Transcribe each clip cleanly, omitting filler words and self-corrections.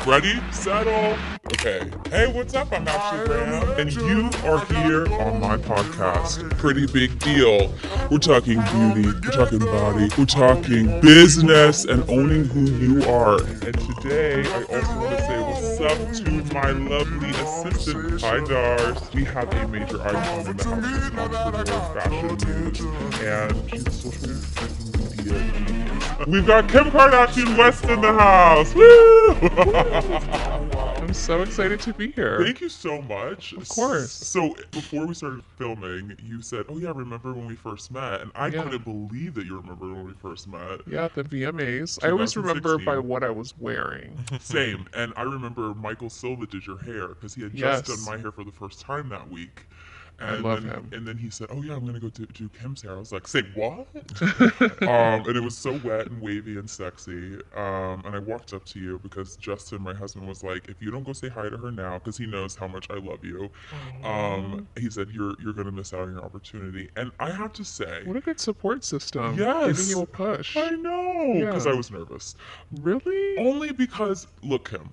Ready? Settle. Okay. Hey, what's up? I'm Ashley Graham, and you are here on my podcast. Pretty big deal. We're talking beauty, we're talking body, we're talking business, and owning who you are. And today, I also want to say what's up to my lovely assistant, Hi Dars. We have a major icon in the house. She's an entrepreneur, fashion news, and she's a social media genius. We've got Kim Kardashian West in the house. Woo! I'm so excited to be here. Thank you so much. Of course. So before we started filming, you said, "Oh yeah, remember when we first met?" And I couldn't believe that you remember when we first met. Yeah, at the VMAs. I always remember 2016. by what I was wearing. Same. And I remember Michael Silva did your hair because he had just done my hair for the first time that week. And I love him. And then he said, "Oh yeah, I'm gonna go do Kim's hair." I was like, "Say what?" And it was so wet and wavy and sexy. And I walked up to you because Justin, my husband, was like, "If you don't go say hi to her now, because he knows how much I love you," he said, "You're gonna miss out on your opportunity." And I have to say, What a good support system. Yes. Giving you a push. I know, because Yeah. I was nervous. Really? Only because, look, Kim,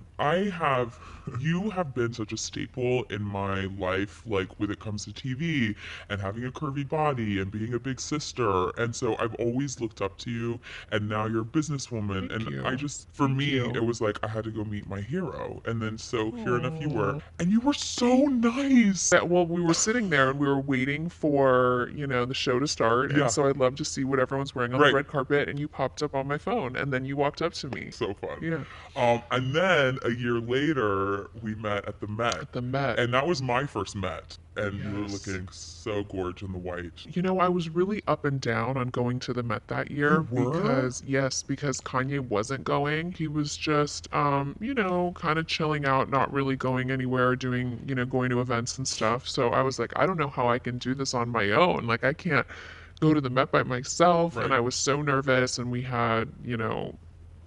you have been such a staple in my life, like when it comes to TV and having a curvy body and being a big sister. And so I've always looked up to you, and now you're a businesswoman. Thank you. I just, for Thank me, you. it was like I had to go meet my hero. And then so here enough you were. And you were so nice. Yeah, well, we were sitting there and we were waiting for, the show to start. Yeah. And so I'd love to see what everyone's wearing on Right. the red carpet. And you popped up on my phone. And then you walked up to me. So fun. Yeah. And then a year later, we met at the Met. The Met. And that was my first Met. And you were Yes. looking so gorgeous in the white. I was really up and down on going to the Met that year You were? because Kanye wasn't going. He was just, kind of chilling out, not really going anywhere, going to events and stuff. So I was like, I don't know how I can do this on my own. Like, I can't go to the Met by myself. And Right. I was so nervous. And we had,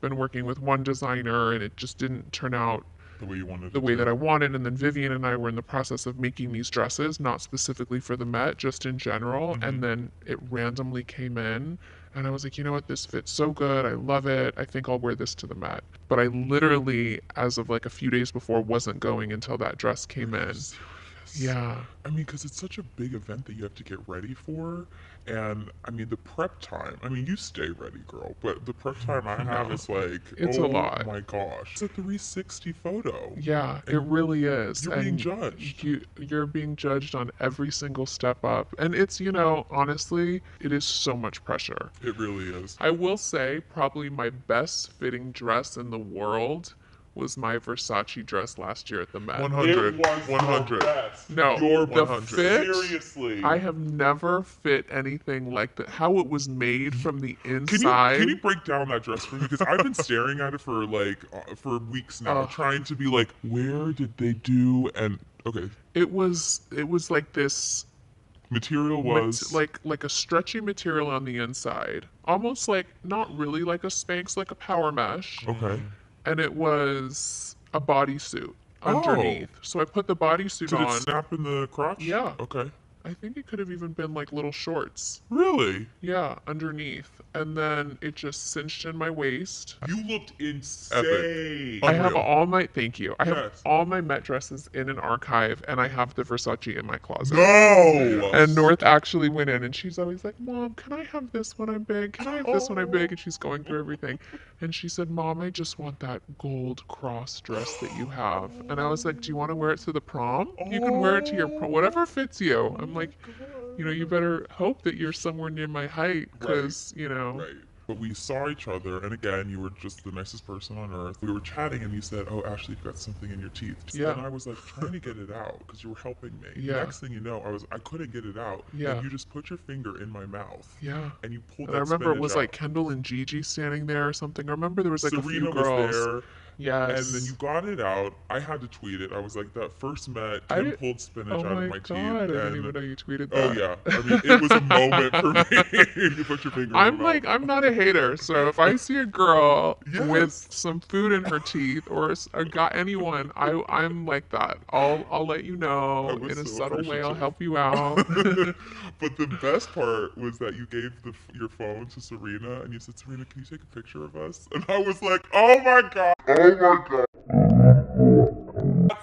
been working with one designer, and it just didn't turn out The way you wanted the it way to. that I wanted. And then Vivian and I were in the process of making these dresses, not specifically for the Met, just in general. And then it randomly came in, and I was like, you know what, this fits so good. I love it. I think I'll wear this to the Met. But I literally, as of like a few days before, wasn't going until that dress came in. Yeah. I mean, because it's such a big event that you have to get ready for. And I mean, the prep time. I mean, you stay ready, girl. But the prep time I have is like, It's a lot. Oh my gosh. It's a 360 photo. Yeah, it really is. You're being And judged. You're being judged on every single step up. And it's, honestly, it is so much pressure. It really is. I will say probably my best fitting dress in the world was my Versace dress last year at the Met. 100. It was 100. your best. No, Your the 100. fit, Seriously. I have never fit anything like that. How it was made from the Can inside. you break down that dress for me? Because I've been staring at it for for weeks now, trying to be like, where did they do? And okay, It was like this material was like a stretchy material on the inside, almost like not really like a Spanx, like a power mesh. okay. And it was a bodysuit underneath. So I put the bodysuit Did on. it snap in the crotch? Yeah. Okay. I think it could have even been like little shorts. Really? Yeah, underneath. And then it just cinched in my waist. You looked insane. I have Unreal. thank you. I have Yes. all my Met dresses in an archive, and I have the Versace in my closet. No. And North actually went in, and she's always like, Mom, can I have this when I'm big? Can I have this when I'm big? And she's going through everything. And she said, Mom, I just want that gold cross dress that you have. And I was like, do you want to wear it to the prom? You can wear it to your prom, whatever fits you. I'm like, you better hope that you're somewhere near my height, because, Right. But we saw each other, and again, you were just the nicest person on earth. We were chatting, and you said, "Oh, Ashley, you've got something in your teeth." Yeah. And I was like trying to get it out because you were helping me. Yeah. Next thing you know, I couldn't get it out. Yeah. And you just put your finger in my mouth. Yeah. And you pulled And that I remember it spinach was out. like Kendall and Gigi standing there or something. I remember there was like Serena a few girls. was there. Yes. And then you got it out. I had to tweet it. I was like, that first met, I Kim did- pulled spinach Oh out of my my teeth. god, I didn't And even know you tweeted that. oh yeah, I mean, it was a moment for me. You put your finger in I'm my like, mouth. I'm not a hater, so if I see a girl Yes. with some food in her teeth or got anyone, I'm like that. I'll let you I know was in a so subtle way. I'll appreciative. help you out. But the best part was that you gave your phone to Serena and you said, Serena, can you take a picture of us? And I was like, oh my god.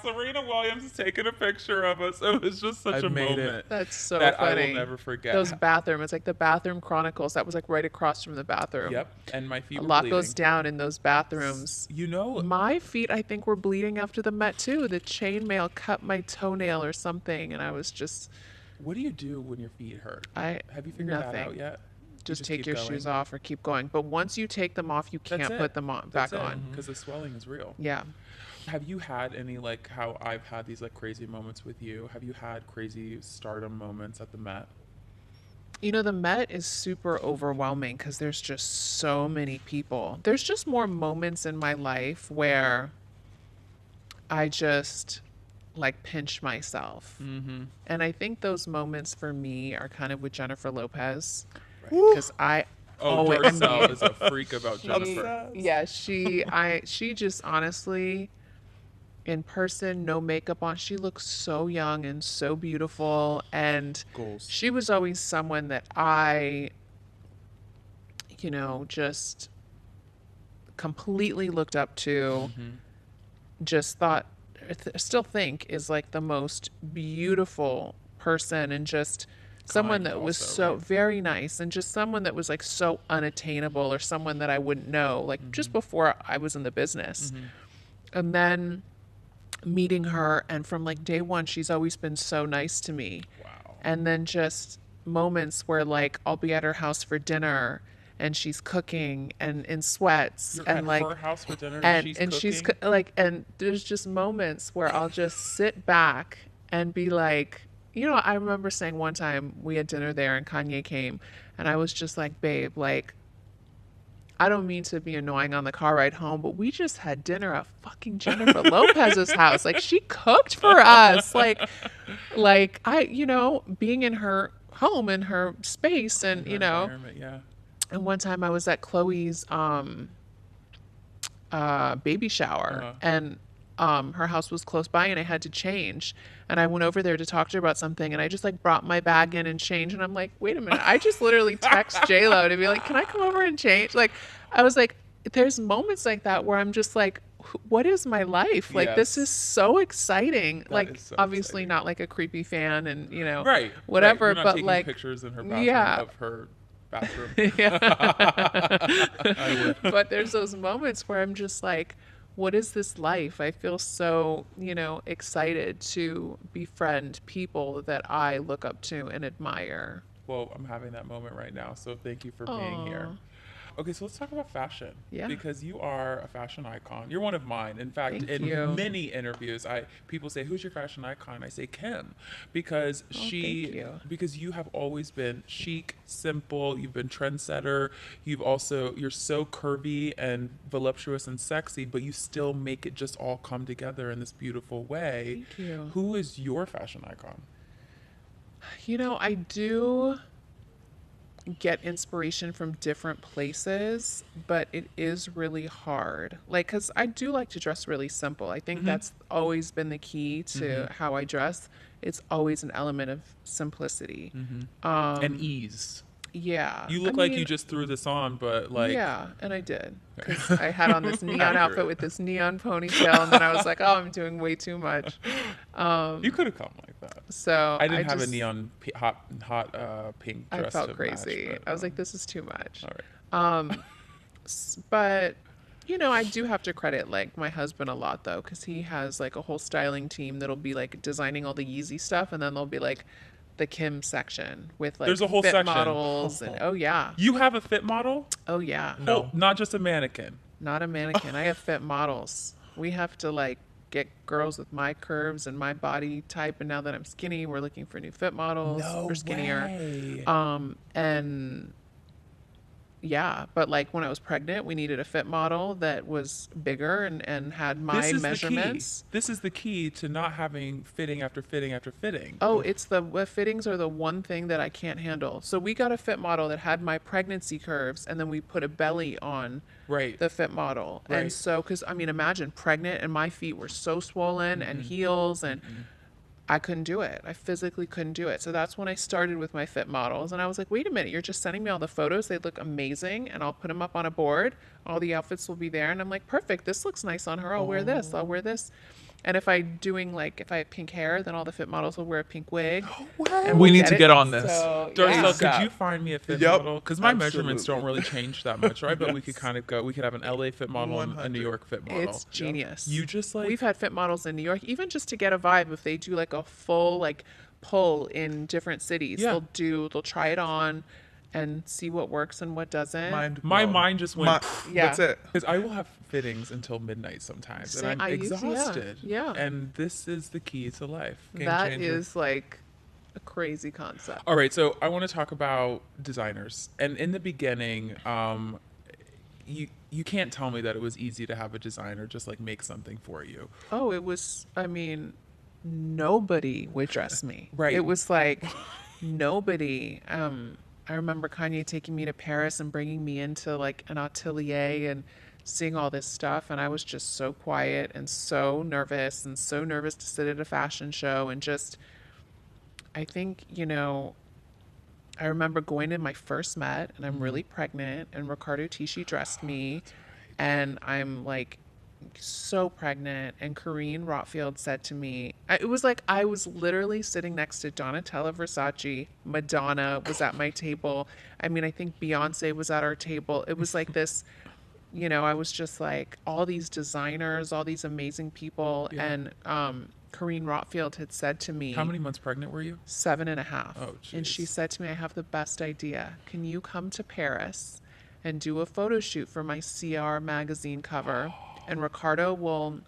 Serena Williams is taking a picture of us. It was just such a moment That's so that funny. I will never forget. Those bathroom, it's like the bathroom chronicles. That was like right across from the bathroom. Yep, and my feet A were lot bleeding. goes down in those bathrooms. You know, My feet, I think, were bleeding after the Met too. The chainmail cut my toenail or something, and I was just what do you do when your feet hurt? I Have you figured that nothing. out yet? Just take keep your going? shoes off or keep going. But once you take them off, you That's can't it. put them on That's back it, on. because the swelling is real. Yeah. Have you had any, like how I've had these like crazy moments with you? Have you had crazy stardom moments at the Met? You know, the Met is super overwhelming because there's just so many people. There's just more moments in my life where I just like pinch myself. Mm-hmm. And I think those moments for me are kind of with Jennifer Lopez. Right. Because I Oh, always, Darcel is a freak about she- Jennifer. yeah, she just honestly, in person, no makeup on, she looks so young and so beautiful. And Goals. she was always someone that I, just completely looked up to, Mm-hmm. just thought, still think is like the most beautiful person, and just someone Kind that was also, so right? very nice, and just someone that was like so unattainable, or someone that I wouldn't know, like just before I was in the business. And then meeting her, and from like day one, she's always been so nice to me. Wow. And then just moments where like I'll be at her house for dinner and she's cooking and in sweats, You're and at like her house for dinner and she's like, and there's just moments where I'll just sit back and be like, I remember saying one time we had dinner there and Kanye came, and I was just like, babe, like, I don't mean to be annoying on the car ride home, but we just had dinner at fucking Jennifer Lopez's house. Like, she cooked for us. Like being in her home, in her space, and Her environment, yeah. and one time I was at Chloe's baby shower, and her house was close by, and I had to change, and I went over there to talk to her about something, and I just like brought my bag in and changed, and I'm like, wait a minute, I just literally text J-Lo to be like, can I come over and change? Like, I was like, there's moments like that where I'm just like, what is my life? Like, this Yes. is so exciting. That like, is so obviously exciting. not like a creepy fan, and Right. whatever, Right. You're not but taking like pictures in her bathroom yeah. of her bathroom. Yeah. I would. But there's those moments where I'm just like, what is this life? I feel so, excited to befriend people that I look up to and admire. Well, I'm having that moment right now, so thank you for being here. Aw. Okay, so let's talk about fashion. Yeah. Because you are a fashion icon. You're one of mine. In fact, Thank in you. many interviews, people say, "Who's your fashion icon?" I say Kim, because thank you. because you have always been chic, simple. You've been trendsetter. You're so curvy and voluptuous and sexy, but you still make it just all come together in this beautiful way. Thank you. Who is your fashion icon? I do get inspiration from different places, but it is really hard. Like, because I do like to dress really simple. I think that's always been the key to how I dress. It's always an element of simplicity. And ease. Yeah. You look like you just threw this on, but like Yeah, and I did. Because I had on this neon Accurate. outfit with this neon ponytail, and then I was like, oh, I'm doing way too much. you could have come like that. So I didn't have a just- neon hot pink dress. I felt to crazy. Match, but, I was like, this is too much. all right. But I do have to credit like my husband a lot though, because he has like a whole styling team that'll be like designing all the Yeezy stuff, and then there'll be like the Kim section with like There's a whole fit section. models, and oh yeah, You have a fit model? oh yeah, Oh, not just a mannequin. not a mannequin. I have fit models. We have to like get girls with my curves and my body type, and now that I'm skinny, we're looking for new fit models for skinnier. way. And yeah, but like when I was pregnant, we needed a fit model that was bigger and had my measurements. This is the key to not having fitting after fitting after fitting. Oh, it's the fittings are the one thing that I can't handle. So we got a fit model that had my pregnancy curves, and then we put a belly on Right. the fit model. Right. And so, because I mean, imagine pregnant and my feet were so swollen and heels, and I couldn't do it. I physically couldn't do it. So that's when I started with my fit models. And I was like, wait a minute, you're just sending me all the photos. They look amazing. And I'll put them up on a board. All the outfits will be there. And I'm like, perfect. This looks nice on her. I'll wear this. I'll wear this. And if I have pink hair, then all the fit models will wear a pink wig. And We we'll need to it. get on this. So, Darcel, yeah. could you find me a fit Yep, model? Because my measurements absolutely. don't really change that much, right? But we could kind of go. We could have an LA fit model and a New York fit model. It's genius. You just like We've had fit models in New York, even just to get a vibe. If they do like a full like pull in different cities, Yeah. they'll try it on and see what works and what doesn't. my mind just went. Yeah. That's it. Because I will have fittings until midnight sometimes, Same. and I I'm used to, yeah. exhausted. Yeah. And this is the key to life. Game That changer. is like a crazy concept. All right, so I want to talk about designers. And in the beginning, you can't tell me that it was easy to have a designer just like make something for you. Oh, it was, I mean, nobody would dress me. Right. It was like nobody. I remember Kanye taking me to Paris and bringing me into like an atelier and seeing all this stuff. And I was just so quiet and so nervous to sit at a fashion show. And just, I think, I remember going to my first Met and I'm really pregnant and Riccardo Tisci dressed me and I'm like so pregnant and Corinne Rotfield said to me, it was like I was literally sitting next to Donatella Versace, Madonna was at my table. I mean, I think Beyonce was at our table. It was like this, I was just like all these designers, all these amazing people. Yeah. And Corinne Rotfield had said to me, How many months pregnant were you? 7.5. Oh, and she jeez. said to me, I have the best idea. Can you come to Paris and do a photo shoot for my CR magazine cover? And Ricardo will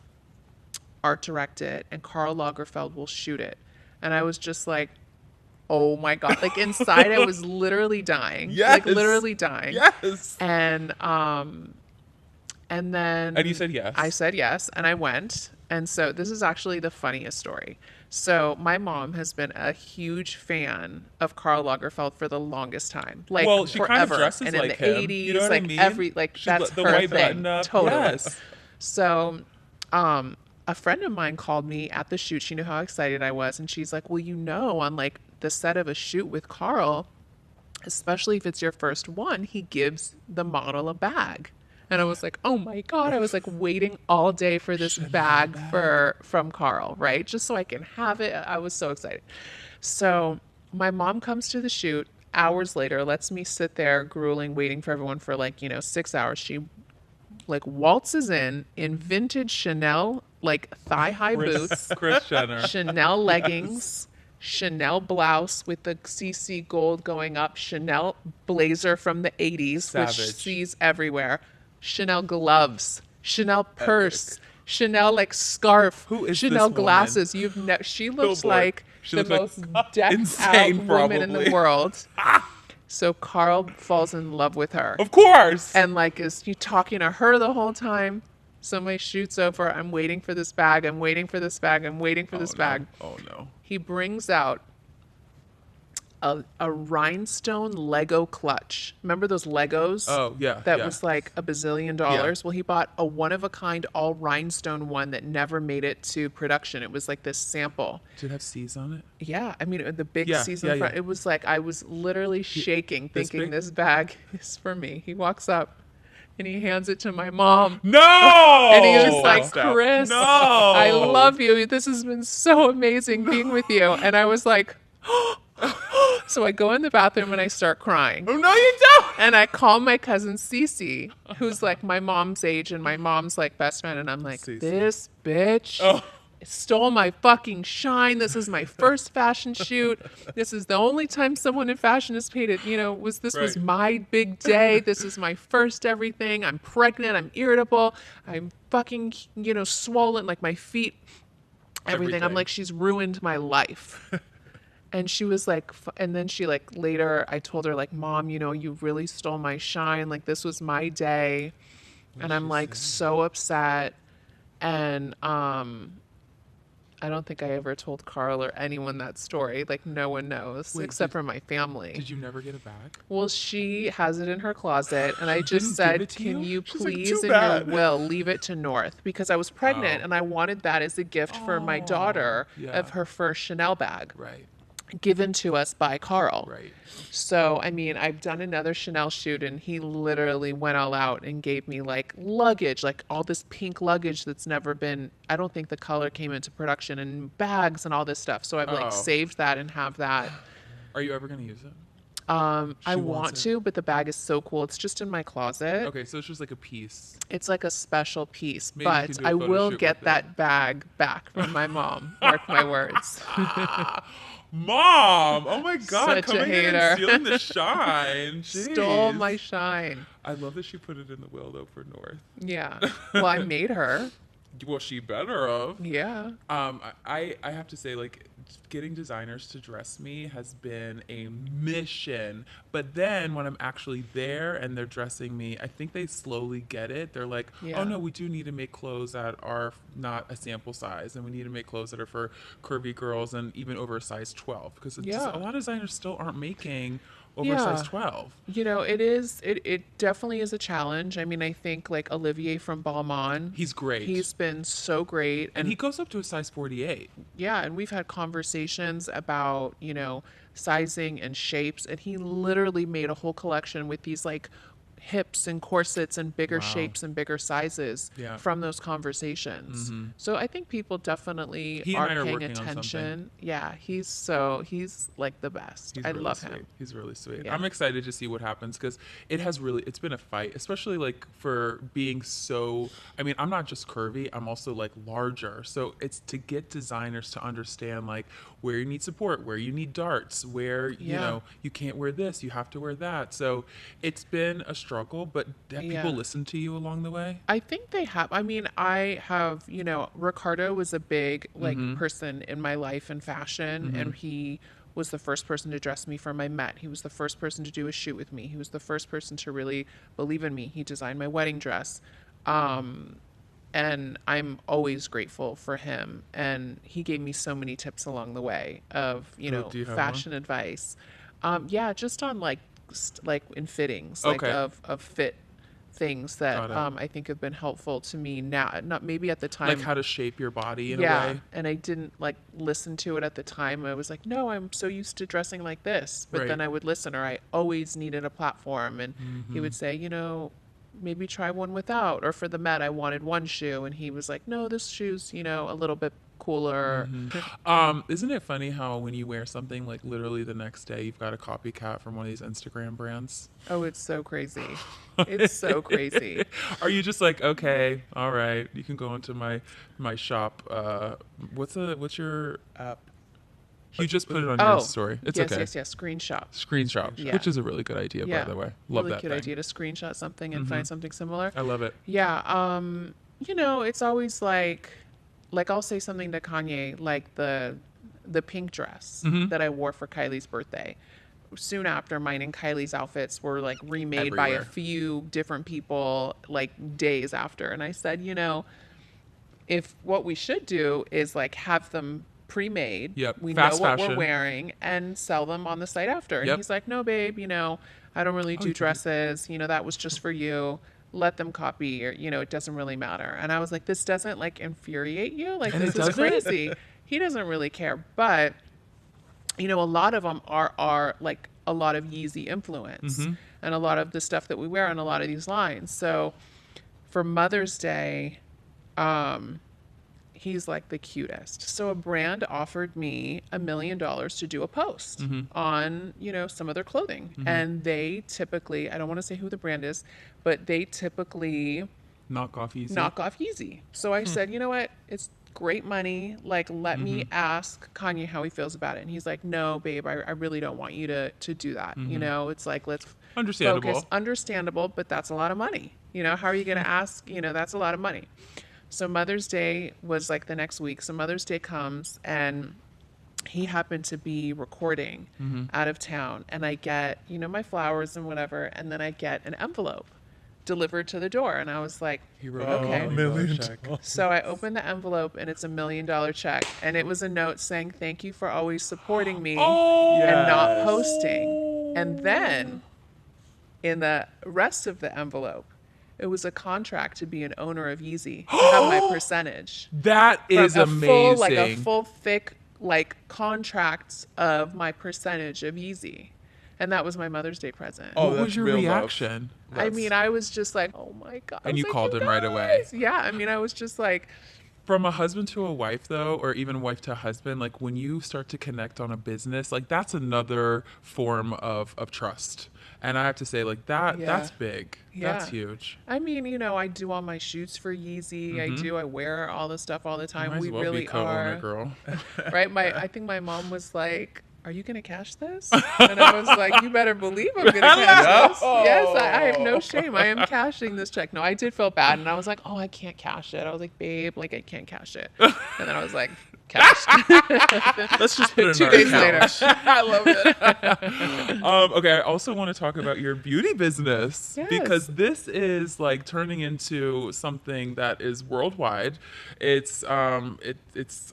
art direct it and Karl Lagerfeld will shoot it. And I was just like, oh my God. Like inside I was literally dying. Yes. Like literally dying. Yes. And then And you said yes. I said yes, and I went. And so this is actually the funniest story. So my mom has been a huge fan of Karl Lagerfeld for the longest time, like Well, she kind of forever. dresses and in like the him. 80s, You know what I like mean? that's the her white thing. button up. Totally. Yes. So, a friend of mine called me at the shoot. She knew how excited I was, and she's like, "Well, on like the set of a shoot with Karl, especially if it's your first one, he gives the model a bag." And I was like, "Oh my God!" I was like waiting all day for this bag from Karl, right? Just so I can have it. I was so excited. So my mom comes to the shoot hours later, lets me sit there grueling, waiting for everyone for 6 hours. She like waltzes in vintage Chanel thigh-high boots, Kris Jenner. Chanel leggings, Chanel blouse with the CC gold going up, Chanel blazer from the 80s, Savage. which sees everywhere, Chanel gloves, Chanel purse, Chanel scarf, Who is Chanel this woman? glasses. She looks Billboard. like She the looks most like decked insane, out woman in the probably. world. So Karl falls in love with her. Of course. And is you talking to her the whole time. So my shoot's over. I'm waiting for this bag. I'm waiting for this bag. I'm waiting for this bag. Oh no. He brings out a rhinestone Lego clutch. Remember those Legos? Oh yeah. That yeah. was like $1 billion. Well, he bought a one-of-a-kind all rhinestone one that never made it to production. It was like this sample. Did it have C's on it? Yeah, I mean the big Yeah, season yeah, front. yeah. It was like I was literally shaking, this thinking big? this bag is for me. He walks up and he hands it to my mom. No. And he was like, Stop. Chris, No. I love you. This has been so amazing being with you. And I was like, so I go in the bathroom and I start crying. Oh no, you don't. And I call my cousin Cece, who's like my mom's age and my mom's best friend. And I'm like, Cece. this bitch Oh. stole my fucking shine. This is my first fashion shoot. This is the only time someone in fashion has paid it. Was Right. my big day. This is my first everything. I'm pregnant. I'm irritable. I'm fucking, swollen, my feet, everything. I'm Everything. like, she's ruined my life. And she was like, and then she like later, I told her like, Mom, you really stole my shine. Like this was my day. And What'd I'm she like say? so upset. And I don't think I ever told Carl or anyone that story. Like no one knows Wait, except for my family. Did you never get it back? Well, she has it in her closet, and I She just didn't give said, it to "Can you? you She's like, please, too in your bad. will, leave it to North?" Because I was pregnant, Oh. and I wanted that as a gift for my Oh, daughter yeah. of her first Chanel bag, Right, given to us by Carl. right. So, I mean, I've done another Chanel shoot, and he literally went all out and gave me like luggage, like all this pink luggage that's never been. I don't think the color came into production, and bags and all this stuff. So I've like Oh. saved that and have that. Are you ever gonna use it? I She want wants it. to, but the bag is so cool. It's just in my closet. Okay, so it's just like a piece. It's like a special piece, Maybe you can but do a I photo will shoot get with it. that bag back from my mom. Mark my words. Mom! Oh my god, Such a coming in hater. and stealing the shine. Stole Jeez. my shine. I love that she put it in the will though for North. Yeah. Well, I made her. Well, she better have. Yeah. I have to say, like, getting designers to dress me has been a mission. But then when I'm actually there and they're dressing me, I think they slowly get it. They're like, Yeah. oh no, we do need to make clothes that are not a sample size, and we need to make clothes that are for curvy girls and even over a size 12, because Yeah. a lot of designers still aren't making over a size Yeah. 12. It definitely is a challenge. I mean, I think like Olivier from Balmain, He's great. he's been so great. and he goes up to a size 48. Yeah, and we've had conversations about, sizing and shapes, and he literally made a whole collection with these like hips and corsets and bigger Wow. shapes and bigger sizes Yeah. from those conversations. So I think people definitely He and are I are paying working on something. attention. Yeah, he's like the best. He's I really love sweet. him. He's really sweet. Yeah. I'm excited to see what happens, because it's been a fight, especially like for being so. I mean, I'm not just curvy. I'm also like larger. So it's to get designers to understand like where you need support, where you need darts, where Yeah. you can't wear this, you have to wear that. So it's been a struggle, but have Yeah. people listened to you along the way? I think they have. I mean, I have, Ricardo was a big like Mm-hmm. person in my life in fashion, and he was the first person to dress me for my Met. He was the first person to do a shoot with me. He was the first person to really believe in me. He designed my wedding dress. And I'm always grateful for him. And he gave me so many tips along the way of, do you have fashion advice. Yeah, just on like like in fittings, like Okay. of fit things that Got it. I think have been helpful to me now. Not maybe at the time. Like how to shape your body in a yeah, way? and I didn't like listen to it at the time. I was like, no, I'm so used to dressing like this. But Right. then I would listen, or I always needed a platform, and he would say, maybe try one without. Or for the Met, I wanted one shoe, and he was like, no, this shoe's a little bit cooler. Isn't it funny how when you wear something, like literally the next day you've got a copycat from one of these Instagram brands? Oh, it's so crazy. It's so crazy. Are you just like, okay, all right, you can go into my shop? What's your app? You just put it on your story. It's yes, okay. yes. Screenshot. Screenshot, Yeah. which is a really good idea, Yeah. by the way. Love really that good thing. idea to screenshot something and find something similar. I love it. Yeah, it's always like I'll say something to Kanye, like the pink dress Mm-hmm. that I wore for Kylie's birthday. Soon after, mine and Kylie's outfits were like remade by a Everywhere. few different people, like days after. And I said, if what we should do is like have them pre-made, Yep, we fast know what fashion. we're wearing, and sell them on the site after. And Yep. he's like, no, babe, I don't really do you can do- dresses. That was just for you. Let them copy, or it doesn't really matter. And I was like, this doesn't like infuriate you? Like, And this it is doesn't? crazy. He doesn't really care. But a lot of them are like a lot of Yeezy influence, Mm-hmm. and a lot of the stuff that we wear on a lot of these lines. So for Mother's Day, he's like the cutest. So a brand offered me $1 million to do a post on, some of their clothing. And they typically, I don't want to say who the brand is, but they typically Knock off easy. knock off Yeezy. So I said, you know what? It's great money. Like, let me ask Kanye how he feels about it. And he's like, no, babe, I really don't want you to do that. It's like, let's Understandable. focus. Understandable, but that's a lot of money. How are you going to ask? That's a lot of money. So Mother's Day was like the next week. So Mother's Day comes, and he happened to be recording out of town, and I get, my flowers and whatever, and then I get an envelope delivered to the door, and I was like, He wrote okay. a $1 million check. So I opened the envelope, and it's $1 million check, and it was a note saying, "Thank you for always supporting me and not posting." And then in the rest of the envelope, it was a contract to be an owner of Yeezy, to have my percentage. That is amazing. A full thick contract of my percentage of Yeezy. And that was my Mother's Day present. What was your reaction? I mean, I was just like, oh my God. And you like, called him right away. Yeah, I mean, I was just like, from a husband to a wife, though, or even wife to husband, like when you start to connect on a business, like that's another form of trust. And I have to say, like that's big. Yeah. That's huge. I mean, I do all my shoots for Yeezy. I wear all the stuff all the time. Might We as well really be co-owner, are. girl. Right? I think my mom was like, "Are you gonna cash this?" And I was like, "You better believe I'm gonna cash this." Yes, I have no shame. I am cashing this check. No, I did feel bad, and I was like, "Oh, I can't cash it." I was like, "Babe, like I can't cash it." And then I was like, "Cashed." Let's just put it in 2 our days account. later. I love it. Okay, I also want to talk about your beauty business Yes. because this is like turning into something that is worldwide. It's it's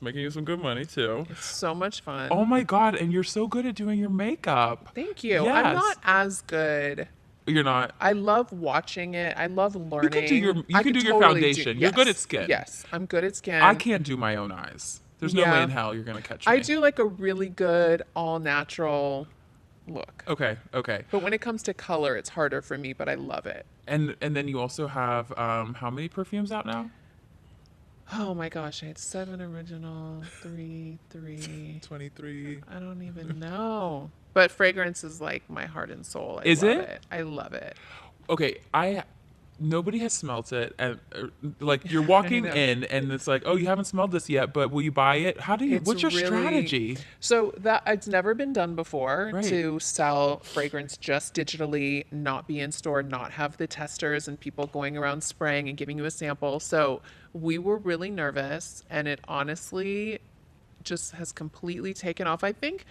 making you some good money too. It's so much fun. Oh my God, and you're so good at doing your makeup. Thank you. Yes. I'm not as good. You're not. I love watching it. I love learning. You I can could do your totally foundation. You're good at skin. Yes, I'm good at skin. I can't do my own eyes. There's no way in hell you're gonna catch me. I do like a really good all natural look. Okay. But when it comes to color, it's harder for me, but I love it. And then you also have how many perfumes out now? Oh my gosh, I had 7 original, 3. 23. I don't even know. But fragrance is like my heart and soul. I Is love it? I love it. Okay, nobody has smelt it, and like you're walking know. in, and it's like, oh, you haven't smelled this yet, but will you buy it? How do you? It's What's your really- strategy? So that it's never been done before Right. to sell fragrance just digitally, not be in store, not have the testers and people going around spraying and giving you a sample. So we were really nervous, and it honestly just has completely taken off. I think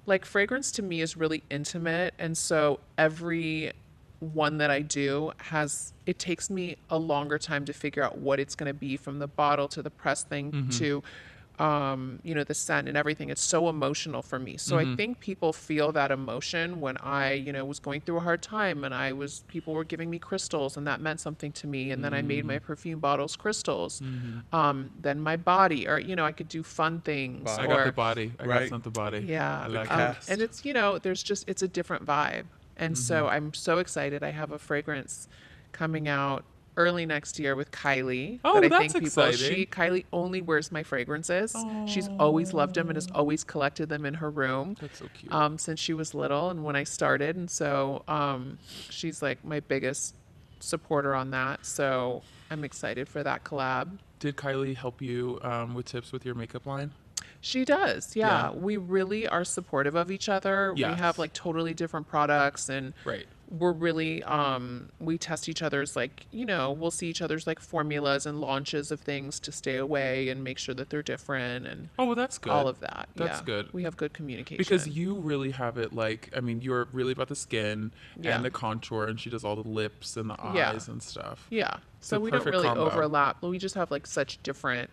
like fragrance to me is really intimate, and so every one that I do it takes me a longer time to figure out what it's going to be, from the bottle to the press thing to the scent and everything. It's so emotional for me. So I think people feel that emotion when I, was going through a hard time, and people were giving me crystals, and that meant something to me. And then I made my perfume bottles crystals. Then my body, or, I could do fun things. I got the body. I Right. got sent the body. Yeah. I like cast. And it's, it's a different vibe. And so I'm so excited. I have a fragrance coming out early next year with Kylie. Oh, that I that's think people, exciting. Kylie only wears my fragrances. She's always loved them and has always collected them in her room. That's so cute. Since she was little and when I started. And so she's like my biggest supporter on that. So I'm excited for that collab. Did Kylie help you with tips with your makeup line? She does, yeah. Yeah. We really are supportive of each other. Yes. We have like totally different products, and Right. we're really we test each other's we'll see each other's like formulas and launches of things to stay away and make sure that they're different and Oh, well, that's good. all of that. That's yeah. good. We have good communication. Because you really have it you're really about the skin Yeah. and the contour, and she does all the lips and the Yeah. eyes and stuff. yeah. It's So a we don't perfect really combo. overlap. We just have like such different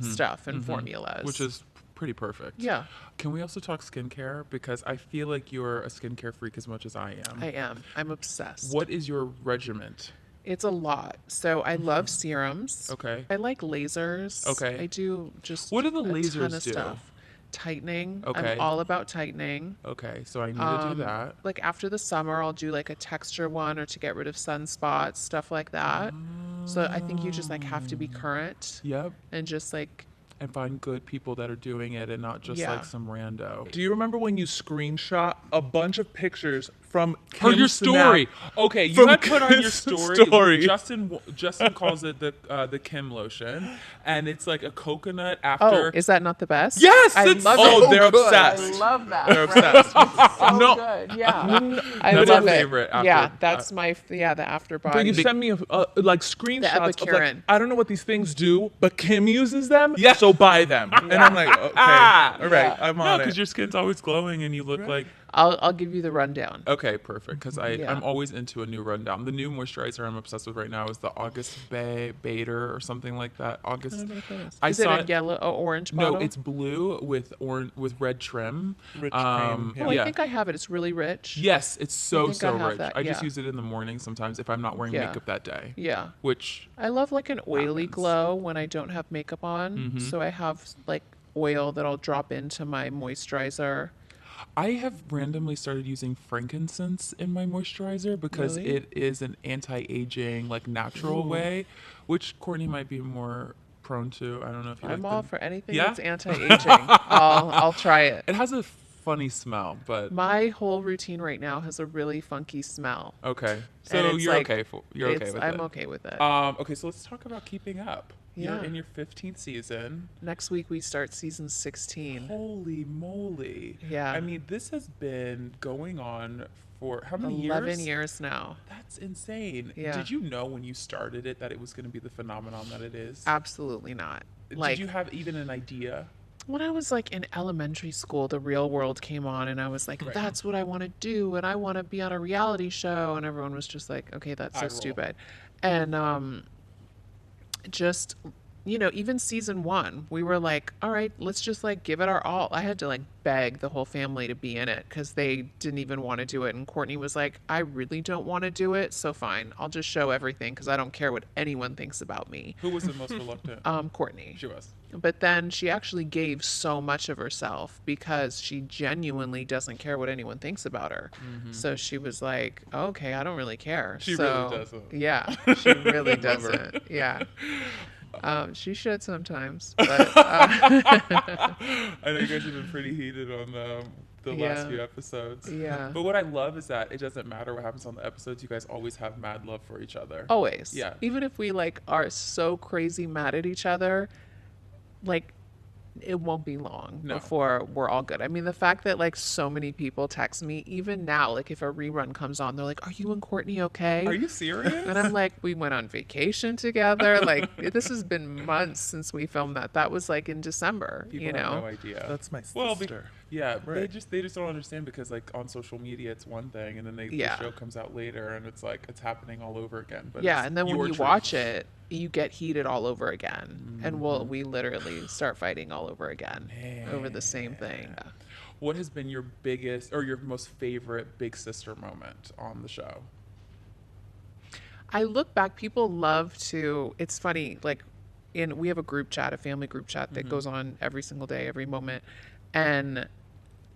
stuff and formulas. Which is pretty perfect. Yeah. Can we also talk skincare? Because I feel like you're a skincare freak as much as I am. I am. I'm obsessed. What is your regiment? It's a lot. So I love serums. Okay. I like lasers. Okay. I do just What do the a ton lasers of do? stuff. Tightening. Okay. I'm all about tightening. Okay, so I need to do that. Like after the summer, I'll do like a texture one or to get rid of sunspots, stuff like that. So I think you just like have to be current Yep. and just like, And find good people that are doing it and not just Yeah. like some rando. Do you remember when you screenshot a bunch of pictures from For Kim's your story. Snap. Okay, you From had put on your Kim's story. story. Justin calls it the Kim lotion, and it's like a coconut Oh, after. is that not the best? Yes, I it's love so it. they're good. obsessed. I love that. They're right? obsessed. It's so No. good. Yeah. I That's love my it. favorite after- yeah, that's the after body. But you send me like screenshots of like, Epicurin. I don't know what these things do, but Kim uses them, Yeah. so buy them. And I'm like, okay, all right, I'm No, on because it. your skin's always glowing and you look like. I'll give you the rundown. Okay, perfect. Because Yeah. I'm always into a new rundown. The new moisturizer I'm obsessed with right now is the August Bader or something like that. August. I Is it saw a yellow or orange No, bottle? it's blue with red trim. Rich cream, yeah. Oh, I think I have it. It's really rich. Yes, it's so think I have rich. that, I just yeah. use it in the morning sometimes if I'm not wearing Yeah. makeup that day. Yeah. Which I love like an oily Happens. glow when I don't have makeup on. Mm-hmm. So I have like oil that I'll drop into my moisturizer. I have randomly started using frankincense in my moisturizer because Really? it is an anti-aging, like natural way, which Courtney might be more prone to. I don't know if you I'm like all the- for anything Yeah? that's anti-aging. I'll try it. It has a funny smell, but My whole routine right now has a really funky smell. okay. So And it's you're like- okay. You're okay with I'm it. okay with it. Okay, so let's talk about keeping up. Yeah. You're in your 15th season. Next week we start season 16. Holy moly. Yeah. I mean, this has been going on for how many 11 years now. That's insane. Yeah. Did you know when you started it that it was going to be the phenomenon that it is? Absolutely not. Like Did you have even an idea? when I was like in elementary school, The Real World came on, and I was like, Right. that's what I want to do, and I want to be on a reality show, and everyone was just like, okay, that's Eye so roll. stupid. And just even season 1, we were like, all right, let's just like give it our all. I had to like beg the whole family to be in it because they didn't even want to do it, and Courtney was like, I really don't want to do it, so fine, I'll just show everything because I don't care what anyone thinks about me. Who was the most reluctant? Courtney. She was. But then she actually gave so much of herself because she genuinely doesn't care what anyone thinks about her. So she was like, okay, I don't really care. She so, really doesn't. Yeah, she really Love her. doesn't. Yeah. She should sometimes. But, I know you guys have been pretty heated on the last Yeah. few episodes. Yeah. But what I love is that it doesn't matter what happens on the episodes. You guys always have mad love for each other. always. Yeah. Even if we like are so crazy mad at each other, like it won't be long No. before we're all good. I mean, the fact that like so many people text me, even now, like if a rerun comes on, they're like, are you and Courtney okay? Are you serious? And I'm like, we went on vacation together. Like this has been months since we filmed that. That was like in December, People you have know? no idea. That's my sister. Well, yeah, Right. they just don't understand because like on social media it's one thing, and then Yeah. the show comes out later, and it's like it's happening all over again. But Yeah, it's and then when your you truth. watch it, you get heated all over again. And Mm-hmm. we literally start fighting all over again over the same thing. What has been your biggest or your most favorite big sister moment on the show? I look back, people love to, it's funny, like we have a group chat, a family group chat that goes on every single day, every moment. And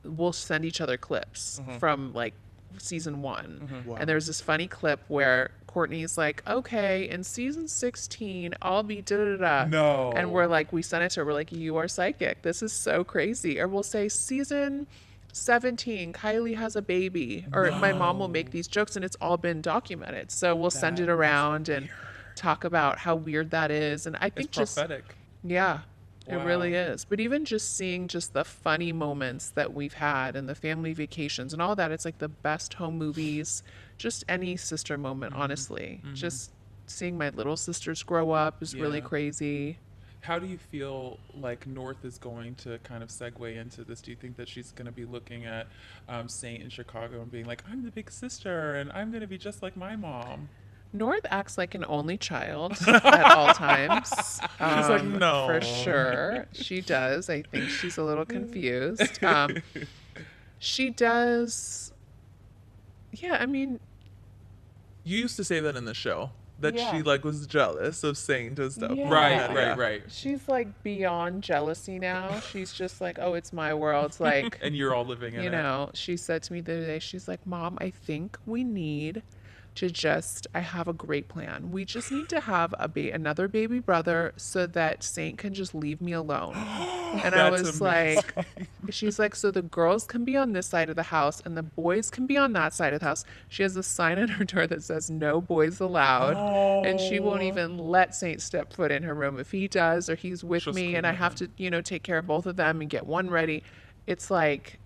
we'll send each other clips from like season 1. Wow. And there's this funny clip where Courtney's like, okay, in season 16, I'll be da-da-da. No. And we're like, we send it to her, we're like, you are psychic. This is so crazy. Or we'll say season 17, Kylie has a baby. Or my mom will make these jokes, and it's all been documented. So we'll send it around and talk about how weird that is. And I think It's just, prophetic. yeah, it really Wow. is. But even just seeing just the funny moments that we've had and the family vacations and all that, it's like the best home movies, just any sister moment, honestly. Just seeing my little sisters grow up is really Yeah. crazy. How do you feel like North is going to kind of segue into this? Do you think that she's going to be looking at Saint in Chicago and being like, I'm the big sister and I'm going to be just like my mom? North acts like an only child at all times. She's like, no. For sure. She does. I think she's a little confused. She does. Yeah, I mean, You used to say that in the show that Yeah. she like was jealous of Saint and stuff. Yeah. Right. she's like beyond jealousy now. She's just like, oh, it's my world. It's like, And you're all living in you it. know, she said to me the other day, she's like, Mom, I think we need to just, I have a great plan. We just need to have another baby brother so that Saint can just leave me alone. And I That's was amazing. like, she's like, so the girls can be on this side of the house and the boys can be on that side of the house. She has a sign on her door that says no boys allowed. And she won't even let Saint step foot in her room. If he does, or he's with She'll me scream and I at have him. to, take care of both of them and get one ready, it's like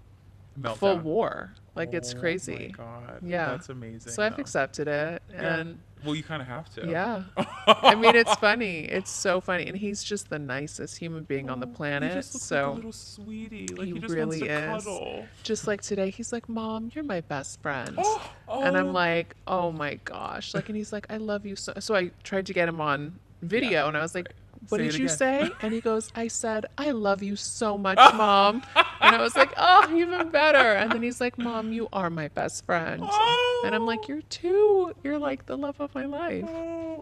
full Meltdown. war. Like, it's Oh crazy. my God. Yeah. That's amazing. So I've though. accepted it. Yeah. And Well, you kind of have to. yeah. I mean, it's funny. It's so funny. And he's just the nicest human being on the He planet. just looks So like a little sweetie. Like he he just really wants to is. cuddle. Just like today, he's like, Mom, you're my best friend. Oh, And I'm oh. like, oh my gosh. Like, and he's like, I love you so. So I tried to get him on video, Yeah. and I was like, Right. what Say did it you again. say? And he goes, I said, I love you so much, Mom. And I was like, oh, even better. And then he's like, Mom, you are my best friend. And I'm like, you're too. You're like the love of my life.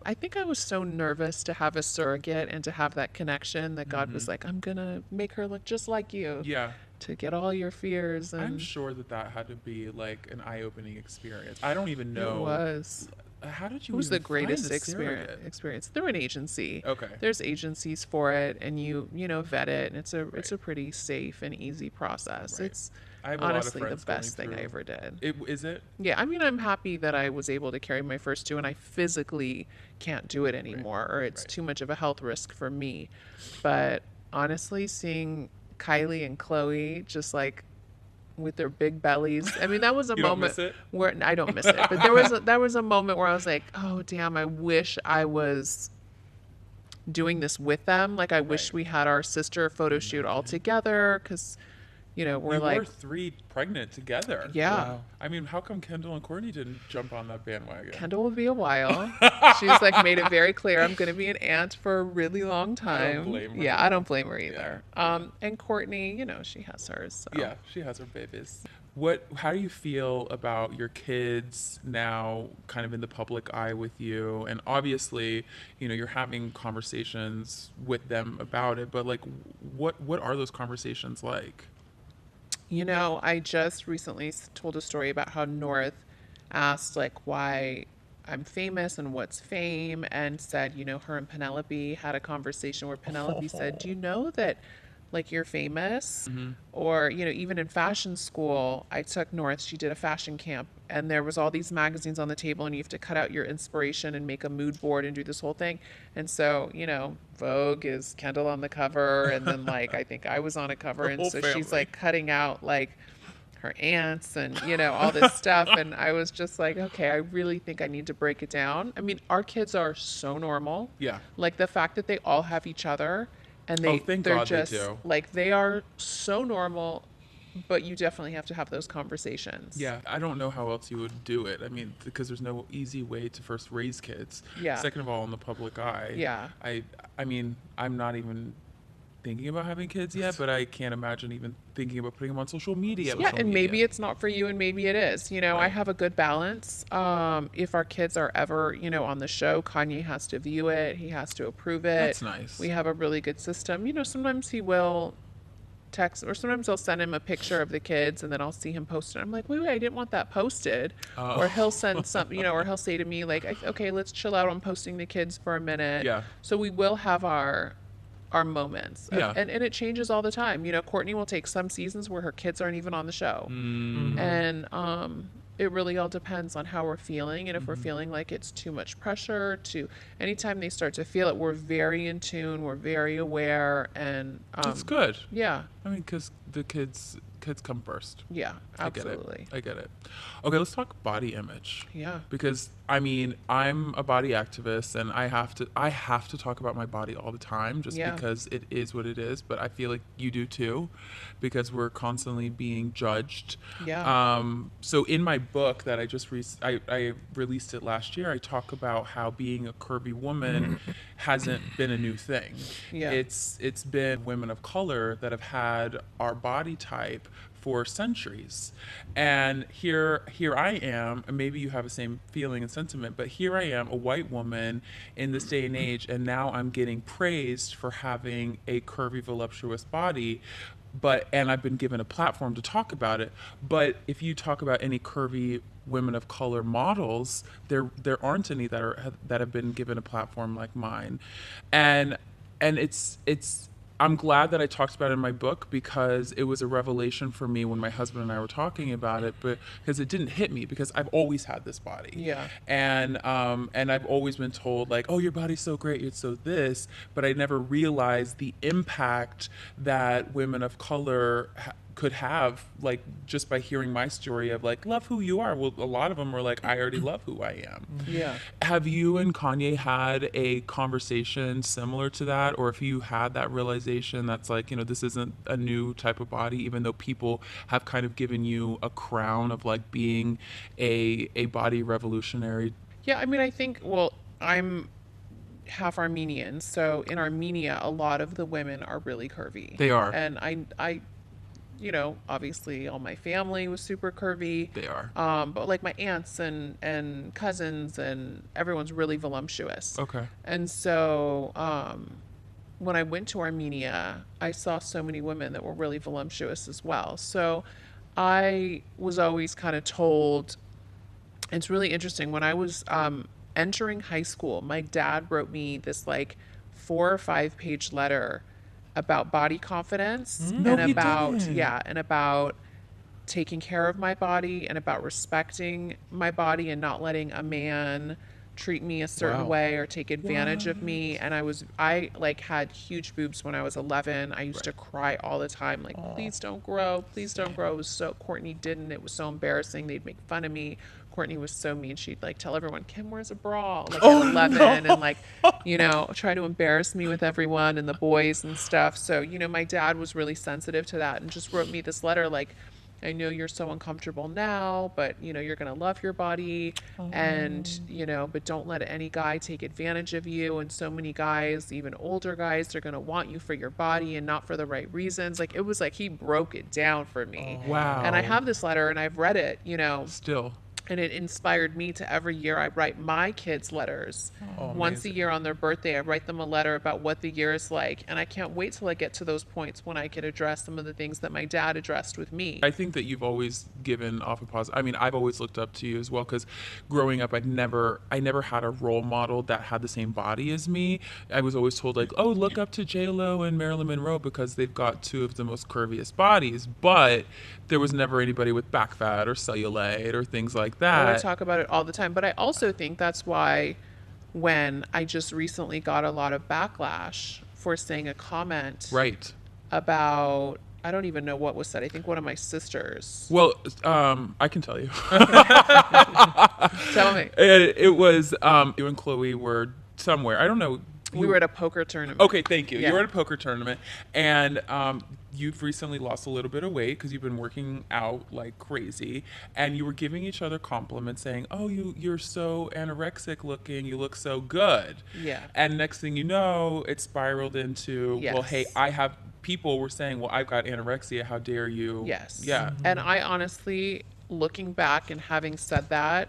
I think I was so nervous to have a surrogate and to have that connection that God was like, I'm going to make her look just like you. Yeah. To get all your fears. And I'm sure that had to be like an eye-opening experience. I don't even know. it was. How did you It was the even find greatest a experience. surrogate? Through an agency. Okay. There's agencies for it, and you vet it, and it's a pretty safe and easy process. Right. It's I have a lot of honestly the friends best going thing I through- ever did. Is it? Yeah, I mean, I'm happy that I was able to carry my first two, and I physically can't do it anymore, or it's right. too much of a health risk for me. But honestly, seeing Kylie and Chloe just like with their big bellies, I mean, that was a You don't moment miss it? where I don't miss it, but there was a moment where I was like, oh damn, I wish I was doing this with them. Like, I wish Right. we had our sister photo shoot all together, because we're You like, were 3 pregnant together. yeah. Wow. I mean, how come Kendall and Courtney didn't jump on that bandwagon? Kendall will be a while. She's like made it very clear, I'm going to be an aunt for a really long time. blame her. Yeah, I don't blame her either. And Courtney, she has hers. So. Yeah, she has her babies. How do you feel about your kids now kind of in the public eye with you? And obviously, you're having conversations with them about it, but like what are those conversations like? I just recently told a story about how North asked like why I'm famous and what's fame, and said, her and Penelope had a conversation where Penelope said, do you know that like you're famous? Or, even in fashion school, I took North, she did a fashion camp, and there was all these magazines on the table, and you have to cut out your inspiration and make a mood board and do this whole thing. And so, Vogue is Kendall on the cover, and then like I think I was on a cover, The and whole so family. she's like cutting out like her aunts and all this stuff, and I was just like, okay, I really think I need to break it down. I mean, our kids are so normal. Yeah. Like the fact that they all have each other, and Oh, thank they're God they just do. like, they are so normal, but you definitely have to have those conversations. Yeah, I don't know how else you would do it. I mean, because there's no easy way to first raise kids. Yeah. Second of all, in the public eye. Yeah. I mean, I'm not even thinking about having kids yet, but I can't imagine even thinking about putting them on social media. Yeah, and maybe it's not for you, and maybe it is. I Right. have a good balance. If our kids are ever, on the show, Kanye has to view it. He has to approve it. That's nice. We have a really good system. Sometimes he will text, or sometimes I'll send him a picture of the kids, and then I'll see him post it. I'm like, wait, I didn't want that posted. Oh. Or he'll send something, or he'll say to me like, okay, let's chill out on posting the kids for a minute. Yeah. So we will have our moments. Yeah. And it changes all the time. Courtney will take some seasons where her kids aren't even on the show. Mm. And it really all depends on how we're feeling. And if we're Mm-hmm. feeling like it's too much pressure, anytime they start to feel it, we're very in tune, we're very aware, and That's good. yeah. I mean, because the kids come first. Yeah, absolutely. I get it. Okay, let's talk body image. Yeah. Because I mean, I'm a body activist, and I have to talk about my body all the time, just Yeah. because it is what it is. But I feel like you do too, because we're constantly being judged. Yeah. So in my book that I just I released it last year, I talk about how being a curvy woman hasn't been a new thing. Yeah. It's been women of color that have had our body type for centuries. And here I am, and maybe you have the same feeling and sentiment, but here I am, a white woman in this day and age, and now I'm getting praised for having a curvy, voluptuous body. And I've been given a platform to talk about it. But if you talk about any curvy women of color models, there aren't any that have been given a platform like mine, and it's I'm glad that I talked about it in my book because it was a revelation for me when my husband and I were talking about it, but because it didn't hit me because I've always had this body. Yeah. And I've always been told like, oh, your body's so great, you're so this, but I never realized the impact that women of color could have, like, just by hearing my story of like, love who you are. Well, a lot of them were like, I already love who I am. Yeah. Have you and Kanye had a conversation similar to that? Or if you had that realization that's like, this isn't a new type of body, even though people have kind of given you a crown of like being a body revolutionary? Yeah, I mean, I think, well, I'm half Armenian, so in Armenia, a lot of the women are really curvy. They are. And I obviously all my family was super curvy. They are. But like my aunts and cousins and everyone's really voluptuous. Okay. And so when I went to Armenia, I saw so many women that were really voluptuous as well. So I was always kind of told, it's really interesting. When I was entering high school, my dad wrote me this like 4 or 5 page letter about body confidence No, and he about didn't. and about taking care of my body and about respecting my body and not letting a man treat me a certain Wow. way or take advantage of me. And I like had huge boobs when I was 11. I used to cry all the time, like, please don't grow, please don't grow. It was so, Courtney didn't, it was so embarrassing. They'd make fun of me. Courtney was so mean. She'd like tell everyone, Kim wears a bra, like at 11, and like, try to embarrass me with everyone and the boys and stuff. So, my dad was really sensitive to that and just wrote me this letter like, I know you're so uncomfortable now, but you're going to love your body and, but don't let any guy take advantage of you. And so many guys, even older guys, they're going to want you for your body and not for the right reasons. Like, it was like he broke it down for me. Wow. And I have this letter and I've read it, Still. and it inspired me to every year I write my kids letters. Once a year on their birthday, I write them a letter about what the year is like. And I can't wait till I get to those points when I could address some of the things that my dad addressed with me. I think that you've always given off a positive. I mean, I've always looked up to you as well because growing up, I never had a role model that had the same body as me. I was always told like, oh, look up to J-Lo and Marilyn Monroe because they've got 2 of the most curviest bodies. But there was never anybody with back fat or cellulite or things like that. I talk about it all the time. But I also think that's why when I just recently got a lot of backlash for saying a comment Right. about, I don't even know what was said. I think one of my sisters. Well, I can tell you. Tell me. It was you and Chloe were somewhere. I don't know. We were at a poker tournament. Okay, thank you. Yeah. You were at a poker tournament, and you've recently lost a little bit of weight because you've been working out like crazy, and you were giving each other compliments, saying, "Oh, you're so anorexic looking. You look so good." Yeah. And next thing you know, it spiraled into, well, hey, Yes. people were saying, well, I've got anorexia. How dare you? Yes. Yeah. And I honestly, looking back and having said that,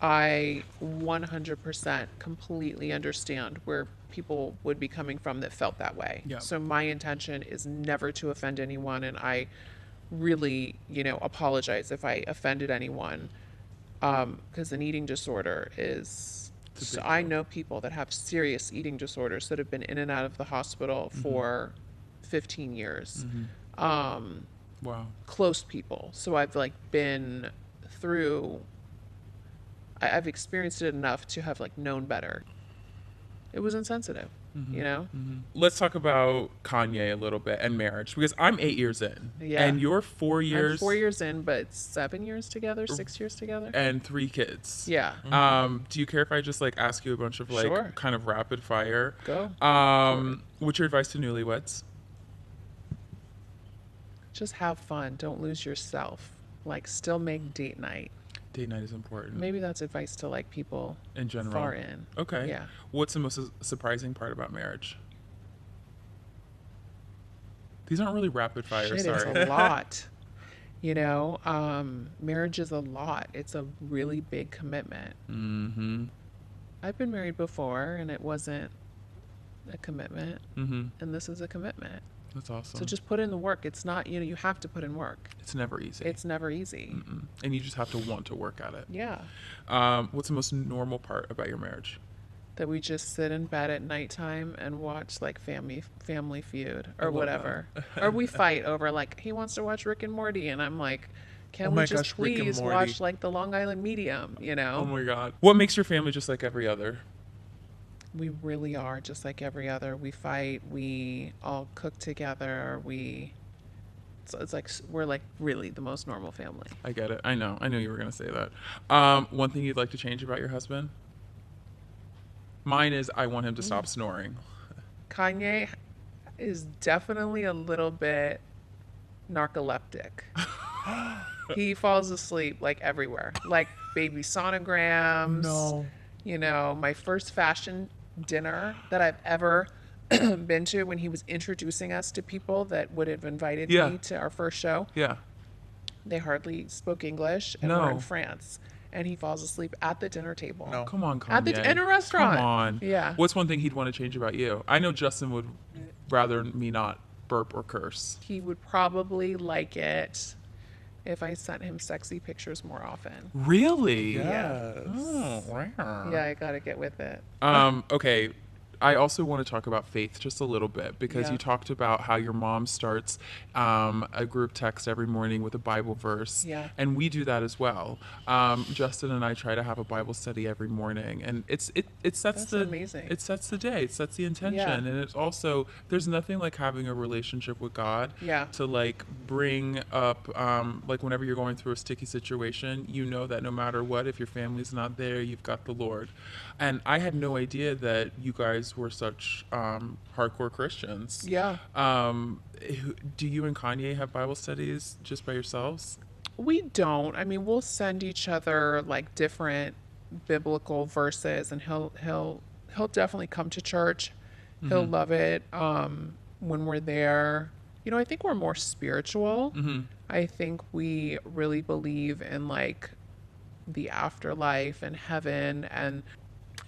I 100% completely understand where people would be coming from that felt that way. Yeah. So my intention is never to offend anyone, and I really, apologize if I offended anyone, because an eating disorder is. So I know people that have serious eating disorders that have been in and out of the hospital for 15 years. Wow. Close people. So I've like been through. I've experienced it enough to have like known better. It was insensitive, Let's talk about Kanye a little bit and marriage because I'm 8 years in. Yeah. And you're 4 years. I'm 4 years in, but 7 years together, 6 years together. And 3 kids. Yeah. Do you care if I just like ask you a bunch of like Sure. kind of rapid fire? Go. What's your advice to newlyweds? Just have fun. Don't lose yourself. Like, still make date night. Date night is important. Maybe that's advice to like people In general. far in. Okay. Yeah. What's the most surprising part about marriage? These aren't really rapid fire, Shit, sorry. it's a lot. Marriage is a lot. It's a really big commitment. Mm-hmm. I've been married before and it wasn't a commitment. Mm-hmm. And this is a commitment. That's awesome. So just put in the work. It's not, you have to put in work. It's never easy. It's never easy. And you just have to want to work at it. Yeah. What's the most normal part about your marriage? That we just sit in bed at nighttime and watch like Family Feud or love whatever. Or we fight over like, he wants to watch Rick and Morty, and I'm like, can Oh we my just gosh, Rick and please Morty. watch like the Long Island Medium, Oh my God. What makes your family just like every other? We really are just like every other. We fight, we all cook together, so it's like we're like really the most normal family. I get it. I know you were going to say that. One thing you'd like to change about your husband? Mine is I want him to stop snoring. Kanye is definitely a little bit narcoleptic. He falls asleep like everywhere, like baby sonograms. No. My first fashion dinner that I've ever been to, when he was introducing us to people that would have invited Yeah. me to our first show, Yeah. they hardly spoke English, and No. we're in France, and he falls asleep at the dinner table. No. Come on, Kanye. In a restaurant. Come on. Yeah. What's one thing he'd want to change about you? I know Justin would rather me not burp or curse. He would probably like it if I sent him sexy pictures more often. Really? Yes. Oh, wow. Yeah, I gotta get with it. Okay. I also want to talk about faith just a little bit because Yeah. you talked about how your mom starts a group text every morning with a Bible verse. Yeah. And we do that as well. Justin and I try to have a Bible study every morning, and it sets That's the amazing. it sets the day, it sets the intention, Yeah. and it's also there's nothing like having a relationship with God Yeah. to like bring up like whenever you're going through a sticky situation, you know that no matter what, if your family's not there, you've got the Lord. And I had no idea that you guys were such hardcore Christians. Yeah. Do you and Kanye have Bible studies just by yourselves? We don't. I mean, we'll send each other like different biblical verses, and he'll definitely come to church. He'll love it when we're there. I think we're more spiritual. I think we really believe in like the afterlife and heaven, and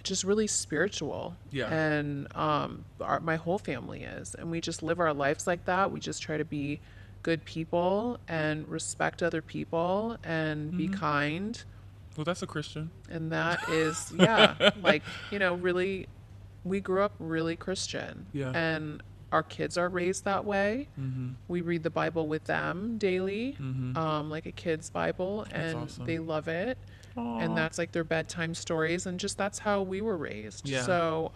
just really spiritual. Yeah. And my whole family is, and we just live our lives like that. We just try to be good people and respect other people and be kind. Well, that's a Christian. And that is, yeah, like, really, we grew up really Christian. Yeah. And our kids are raised that way. Mm-hmm. We read the Bible with them daily, Mm-hmm. like a kid's Bible, That's and awesome. they love it. Aw. And that's like their bedtime stories, and just that's how we were raised. Yeah. So,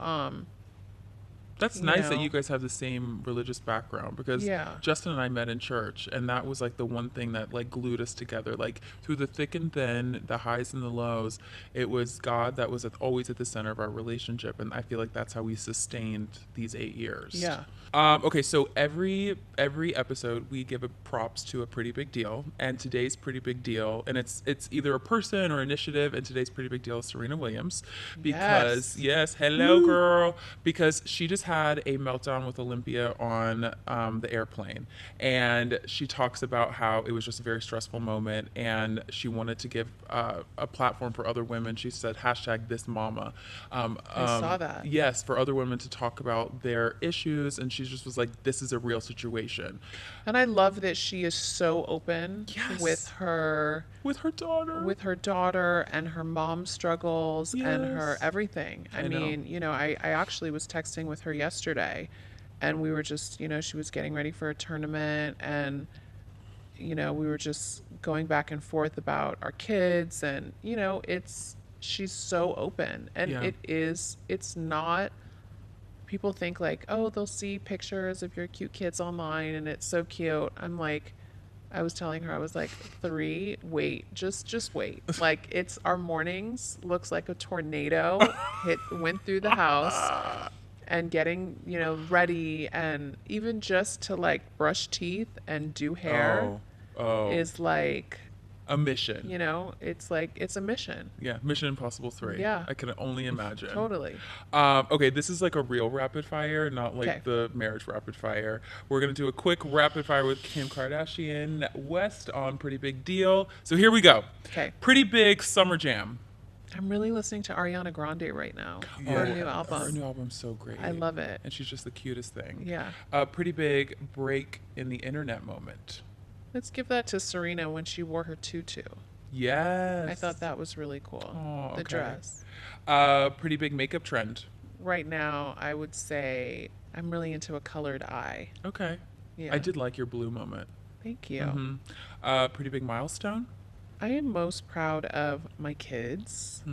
That's you nice that know. you guys have the same religious background because Yeah. Justin and I met in church, and that was like the one thing that like glued us together. Like through the thick and thin, the highs and the lows, it was God that was always at the center of our relationship, and I feel like that's how we sustained these 8 years. Yeah. Okay, so every episode we give a props to a pretty big deal, and today's pretty big deal, and it's either a person or initiative, and today's pretty big deal is Serena Williams, because yes, hello girl, because she just had a meltdown with Olympia on the airplane, and she talks about how it was just a very stressful moment, and she wanted to give a platform for other women. She said #ThisMama. I saw that. Yes, for other women to talk about their issues, and she just was like, this is a real situation. And I love that she is so open Yes. with her daughter. and her mom struggles and her Yes. everything. I I know. mean, I actually was texting with her yesterday, and we were just, she was getting ready for a tournament, and we were just going back and forth about our kids, and she's so open, and Yeah. it's not. People think like, oh, they'll see pictures of your cute kids online and it's so cute. I'm like, I was telling her, I was like, 3, wait, just wait. Like, it's our mornings looks like a tornado went through the house, and getting, ready, and even just to like brush teeth and do hair is like, a mission. it's like, it's a mission. Yeah, Mission Impossible 3. Yeah. I can only imagine. Totally. Okay, this is like a real rapid fire, not like Okay. the marriage rapid fire. We're going to do a quick rapid fire with Kim Kardashian West on Pretty Big Deal. So here we go. Okay. Pretty Big Summer Jam. I'm really listening to Ariana Grande right now. Her new album. Her new album's so great. I love it. And she's just the cutest thing. Yeah. Pretty big break in the internet moment. Let's give that to Serena when she wore her tutu. Yes. I thought that was really cool. Oh, The okay. dress. Pretty big makeup trend. Right now, I would say I'm really into a colored eye. Okay. Yeah. I did like your blue moment. Thank you. Pretty big milestone. I am most proud of my kids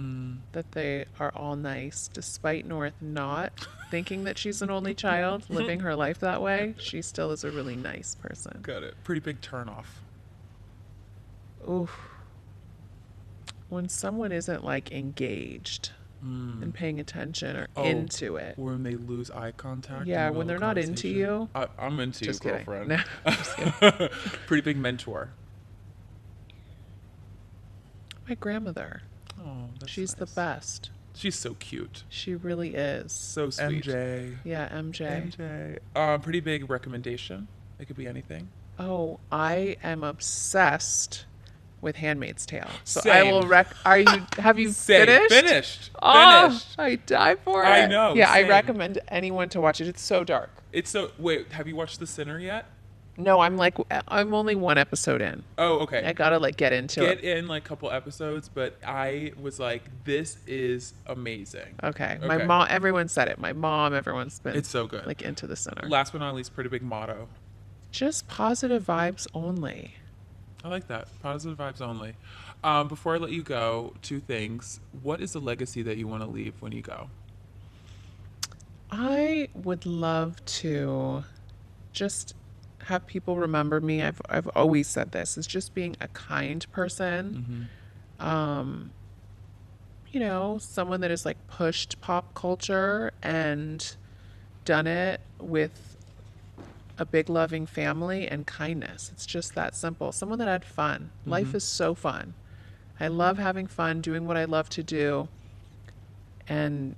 that they are all nice, despite North not thinking that she's an only child, living her life that way. She still is a really nice person. Got it. Pretty big turnoff. Oof. When someone isn't like engaged and paying attention or into it. When they lose eye contact. Yeah, in the when they're middle of not the into conversation. you. I'm into Just you, kidding. girlfriend. No, just kidding. Pretty big mentor. My grandmother. Oh, that's She's the nice. best. She's so cute. She really is. So sweet. MJ. Yeah, MJ. Pretty big recommendation. It could be anything. Oh, I am obsessed with Handmaid's Tale. So Same. I will have you Same. finished? Finished. Oh, Finished. I die for it. I know, Yeah, same. I recommend anyone to watch it. It's so dark. It's so. Wait, have you watched The Sinner yet? No, I'm only one episode in. Oh, okay. I gotta get into Get it. in like a couple episodes, but I was like, this is amazing. Okay. Okay. My mom, everyone said it. My mom, everyone's been It's so good. like into the center. Last but not least, pretty big motto. Just positive vibes only. I like that. Positive vibes only. Before I let you go, two things. What is the legacy that you want to leave when you go? I would love to just have people remember me. I've always said this, is just being a kind person. You know, someone that has like pushed pop culture and done it with a big loving family and kindness. It's just that simple. Someone that had fun. Life is so fun. I love having fun, doing what I love to do. And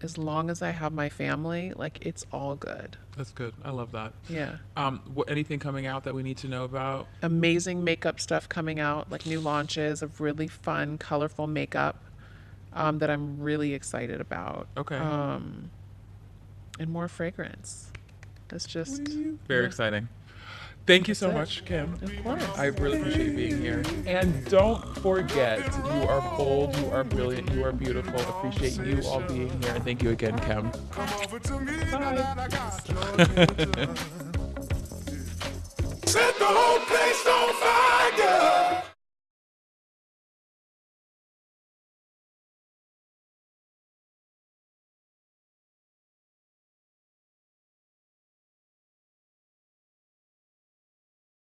as long as I have my family, like, it's all good. That's good. I love that. Yeah. Anything coming out that we need to know about? Amazing makeup stuff coming out, like new launches of really fun, colorful makeup that I'm really excited about. Okay. And more fragrance. That's just Very exciting. Thank you so much, Kim. Of course. I really appreciate you being here. And don't forget, you are bold, you are brilliant, you are beautiful. Appreciate you all being here. And thank you again, Kim. Come over to me, Set the whole place on fire.